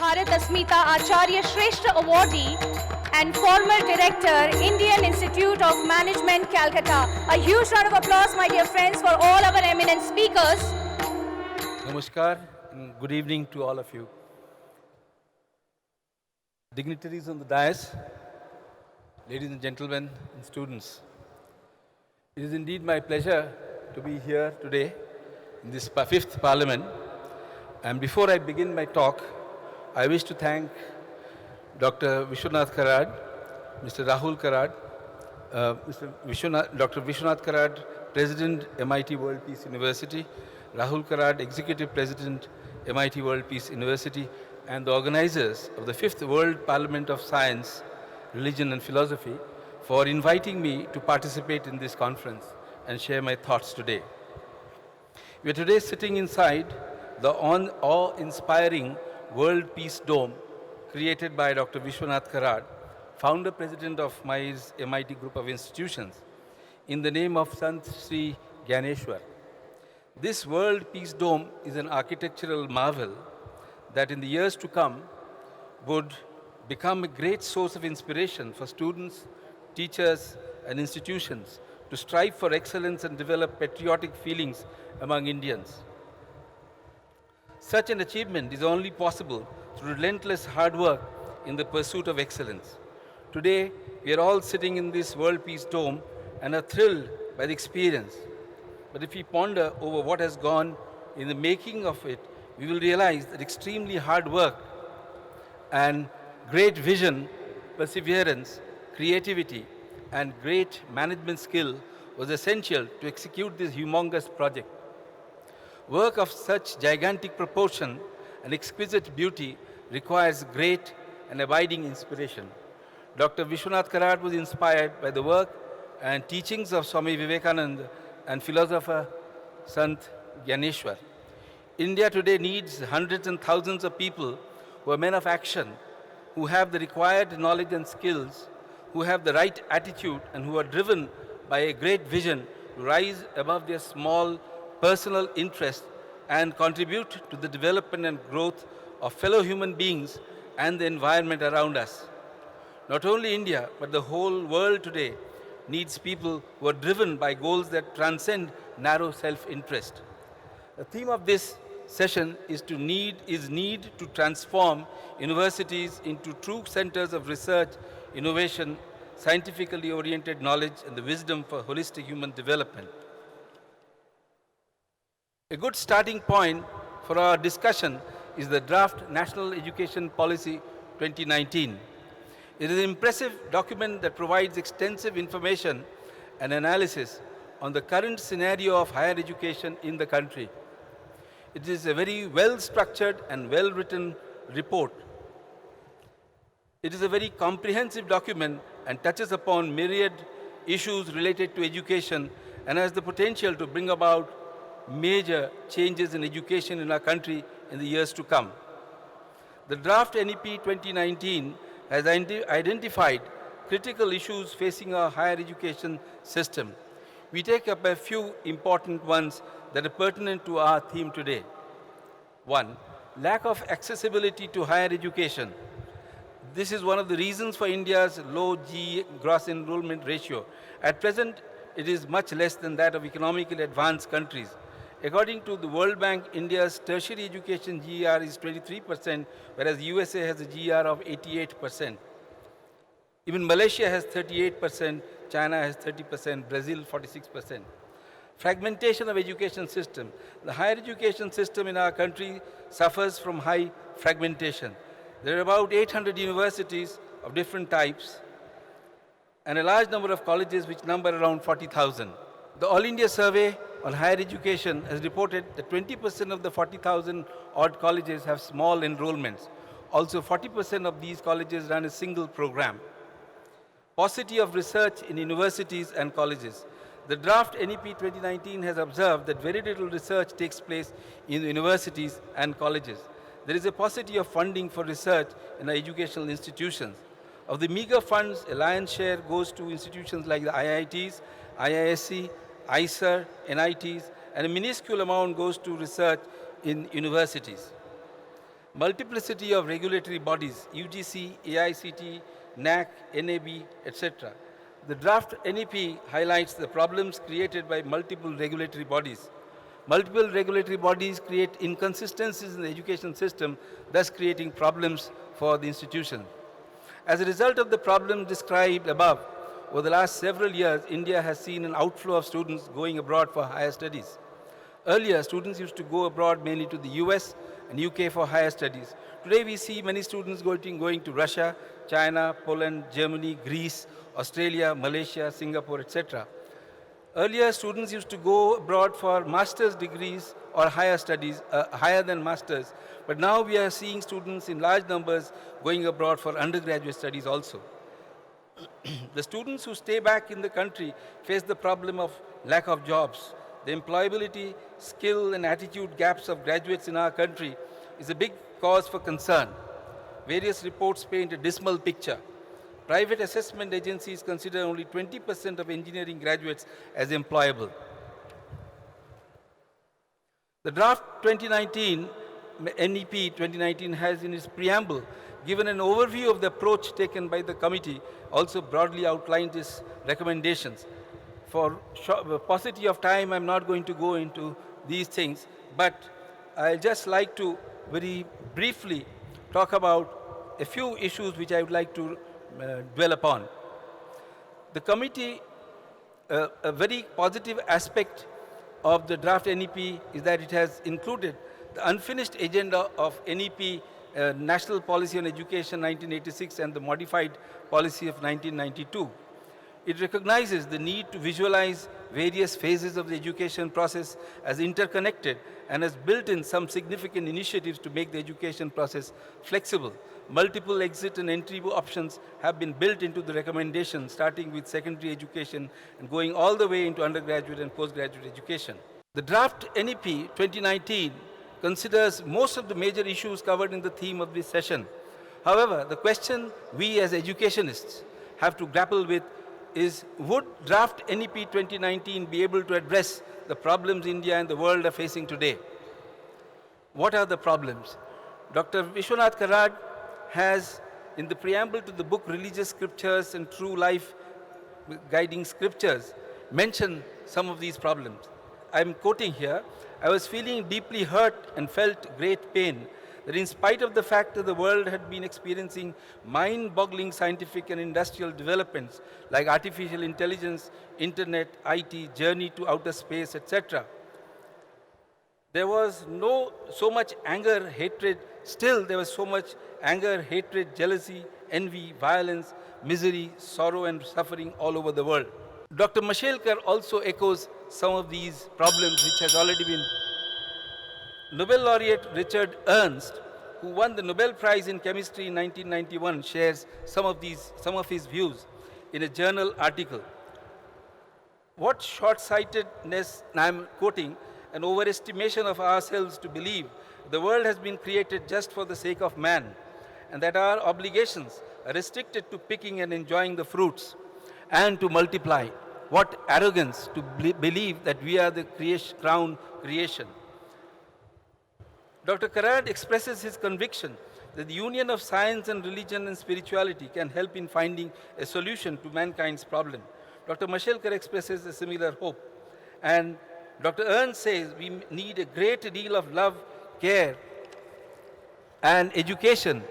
Bharat Asmita Acharya Shreshtha Awardee and former Director, Indian Institute of Management, Calcutta. A huge round of applause, my dear friends, for all our eminent speakers. Namaskar and good evening to all of you. Dignitaries on the dais, ladies and gentlemen and students. It is indeed my pleasure to be here today in this fifth Parliament. And before I begin my talk, I wish to thank Dr. Vishwanath Karad, Mr. Rahul Karad, Dr. Vishwanath Karad, President, MIT World Peace University, Rahul Karad, Executive President, MIT World Peace University, and the organizers of the 5th World Parliament of Science, Religion and Philosophy for inviting me to participate in this conference and share my thoughts today. We are today sitting inside the awe-inspiring World Peace Dome created by Dr. Vishwanath Karad, founder president of my MIT group of institutions, in the name of Sant Sri Gyaneshwar. This World Peace Dome is an architectural marvel that in the years to come would become a great source of inspiration for students, teachers, and institutions to strive for excellence and develop patriotic feelings among Indians. Such an achievement is only possible through relentless hard work in the pursuit of excellence. Today, we are all sitting in this World Peace Dome and are thrilled by the experience. But if we ponder over what has gone in the making of it, we will realize that extremely hard work and great vision, perseverance, creativity, and great management skill was essential to execute this humongous project. Work of such gigantic proportion and exquisite beauty requires great and abiding inspiration. Dr. Vishwanath Karad was inspired by the work and teachings of Swami Vivekananda and philosopher Sant Gyaneshwar. India today needs hundreds and thousands of people who are men of action, who have the required knowledge and skills, who have the right attitude, and who are driven by a great vision to rise above their small personal interests and contribute to the development and growth of fellow human beings and the environment around us. Not only India, but the whole world today needs people who are driven by goals that transcend narrow self-interest. The theme of this session is need to transform universities into true centers of research, innovation, scientifically oriented knowledge, and the wisdom for holistic human development. A good starting point for our discussion is the draft National Education Policy 2019. It is an impressive document that provides extensive information and analysis on the current scenario of higher education in the country. It is a very well-structured and well-written report. It is a very comprehensive document and touches upon myriad issues related to education and has the potential to bring about major changes in education in our country in the years to come. The draft NEP 2019 has identified critical issues facing our higher education system. We take up a few important ones that are pertinent to our theme today. 1. Lack of accessibility to higher education. This is one of the reasons for India's low gross enrollment ratio. At present, it is much less than that of economically advanced countries. According to the World Bank, India's tertiary education GER is 23%, whereas USA has a GER of 88%. Even Malaysia has 38%, China has 30%, Brazil 46%. Fragmentation of education system. The higher education system in our country suffers from high fragmentation. There are about 800 universities of different types and a large number of colleges which number around 40,000. The All India Survey on Higher Education has reported that 20% of the 40,000 odd colleges have small enrollments. Also, 40% of these colleges run a single program. Paucity of research in universities and colleges. The draft NEP 2019 has observed that very little research takes place in universities and colleges. There is a paucity of funding for research in our educational institutions. Of the meager funds, a lion's share goes to institutions like the IITs, IISc, ISER, NITs, and a minuscule amount goes to research in universities. multiplicity of regulatory bodies, UGC, AICT, NAC, NAB, etc. The draft NEP highlights the problems created by multiple regulatory bodies. Multiple regulatory bodies create inconsistencies in the education system, thus creating problems for the institution. As a result of the problems described above, over the last several years, India has seen an outflow of students going abroad for higher studies. Earlier, students used to go abroad mainly to the US and UK for higher studies. Today, we see many students going to Russia, China, Poland, Germany, Greece, Australia, Malaysia, Singapore, etc. Earlier, students used to go abroad for master's degrees or higher studies, higher than master's. But now we are seeing students in large numbers going abroad for undergraduate studies also. The students who stay back in the country face the problem of lack of jobs. The employability, skill, and attitude gaps of graduates in our country is a big cause for concern. Various reports paint a dismal picture. Private assessment agencies consider only 20% of engineering graduates as employable. The draft 2019 NEP 2019 has in its preamble given an overview of the approach taken by the committee, also broadly outlined its recommendations. For paucity of time, I'm not going to go into these things, but I'd just like to very briefly talk about a few issues which I would like to dwell upon. The committee, a very positive aspect of the draft NEP is that it has included the unfinished agenda of NEP, National Policy on Education 1986 and the modified policy of 1992. It recognizes the need to visualize various phases of the education process as interconnected and has built in some significant initiatives to make the education process flexible. Multiple exit and entry options have been built into the recommendations, starting with secondary education and going all the way into undergraduate and postgraduate education. The draft NEP 2019 considers most of the major issues covered in the theme of this session. However, the question we as educationists have to grapple with is, would draft NEP 2019 be able to address the problems India and the world are facing today? What are the problems? Dr. Vishwanath Karad has, in the preamble to the book Religious Scriptures and True Life Guiding Scriptures, mentioned some of these problems. I'm quoting here, I was feeling deeply hurt and felt great pain that in spite of the fact that the world had been experiencing mind-boggling scientific and industrial developments like artificial intelligence, internet, IT, journey to outer space, etc., there was so much anger, hatred, still there was so much anger, hatred, jealousy, envy, violence, misery, sorrow and suffering all over the world. Dr. Mashelkar also echoes some of these problems which has already been. Nobel laureate Richard Ernst, who won the Nobel Prize in Chemistry in 1991, shares some of his views in a journal article. What short-sightedness, and I'm quoting, an overestimation of ourselves to believe the world has been created just for the sake of man, and that our obligations are restricted to picking and enjoying the fruits and to multiply. What arrogance to believe that we are the crown creation. Dr. Karad expresses his conviction that the union of science and religion and spirituality can help in finding a solution to mankind's problem. Dr. Mashelkar expresses a similar hope. And Dr. Ernst says we need a great deal of love, care, and education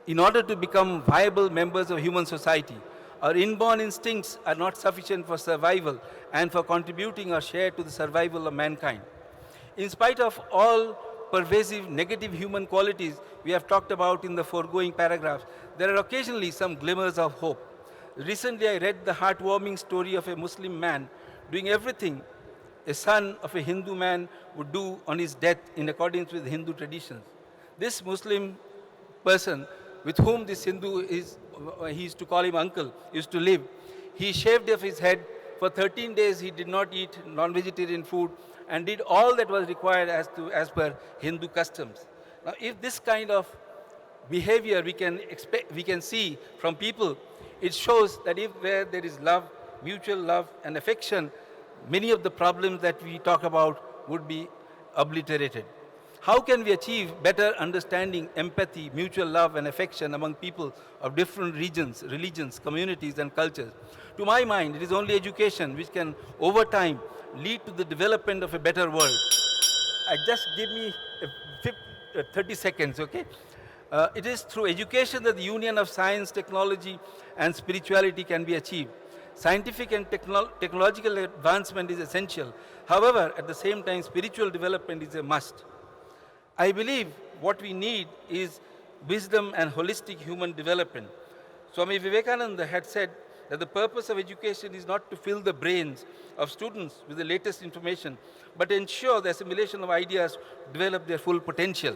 in order to become viable members of human society. Our inborn instincts are not sufficient for survival and for contributing our share to the survival of mankind. In spite of all pervasive negative human qualities we have talked about in the foregoing paragraphs, there are occasionally some glimmers of hope. Recently, I read the heartwarming story of a Muslim man doing everything a son of a Hindu man would do on his death in accordance with Hindu traditions. This Muslim person with whom this Hindu he used to call him uncle, used to live, he shaved off his head. For 13 days he did not eat non-vegetarian food and did all that was required as per Hindu customs. Now, if this kind of behavior we can see from people, it shows that where there is love, mutual love and affection, many of the problems that we talk about would be obliterated. How can we achieve better understanding, empathy, mutual love and affection among people of different regions, religions, communities and cultures? To my mind, it is only education which can, over time, lead to the development of a better world. Just give me 30 seconds, okay? It is through education that the union of science, technology and spirituality can be achieved. Scientific and technological advancement is essential. However, at the same time, spiritual development is a must. I believe what we need is wisdom and holistic human development. Swami Vivekananda had said that the purpose of education is not to fill the brains of students with the latest information, but to ensure the assimilation of ideas to develop their full potential.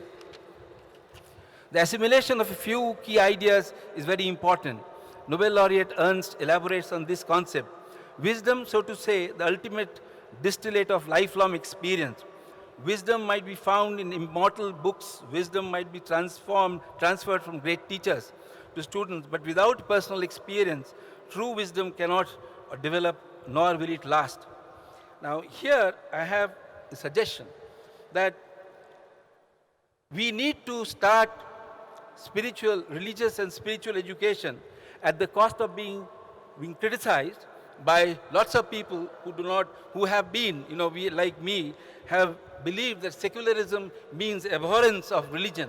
The assimilation of a few key ideas is very important. Nobel laureate Ernst elaborates on this concept. Wisdom, so to say, the ultimate distillate of lifelong experience. Wisdom might be found in immortal books. Wisdom might be transferred from great teachers to students, but without personal experience, true wisdom cannot develop, nor will it last. Now, here I have a suggestion that we need to start religious and spiritual education at the cost of being criticized by lots of people who have been, like me, have believed that secularism means abhorrence of religion.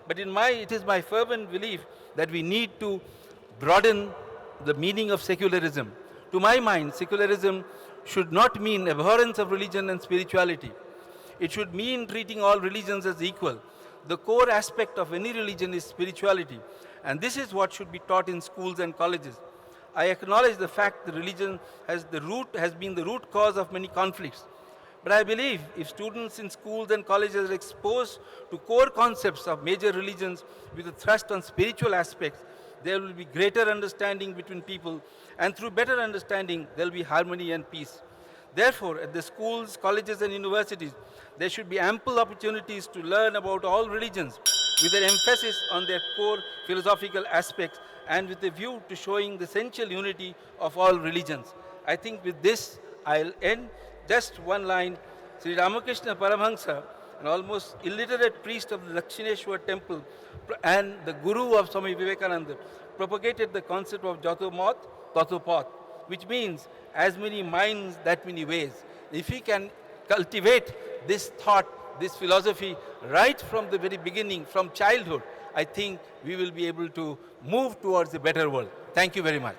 But it is my fervent belief that we need to broaden the meaning of secularism. To my mind, secularism should not mean abhorrence of religion and spirituality. It should mean treating all religions as equal. The core aspect of any religion is spirituality, and this is what should be taught in schools and colleges. I acknowledge the fact that religion has been the root cause of many conflicts. But I believe if students in schools and colleges are exposed to core concepts of major religions with a thrust on spiritual aspects, there will be greater understanding between people, and through better understanding, there will be harmony and peace. Therefore, at the schools, colleges and universities, there should be ample opportunities to learn about all religions with an emphasis on their core philosophical aspects and with a view to showing the essential unity of all religions. I think with this, I'll end. Just one line. Sri Ramakrishna Paramahansa, an almost illiterate priest of the Dakshineshwar temple and the guru of Swami Vivekananda, propagated the concept of Jato Mat, Tato Path, which means as many minds, that many ways. If we can cultivate this thought, this philosophy right from the very beginning, from childhood, I think we will be able to move towards a better world. Thank you very much.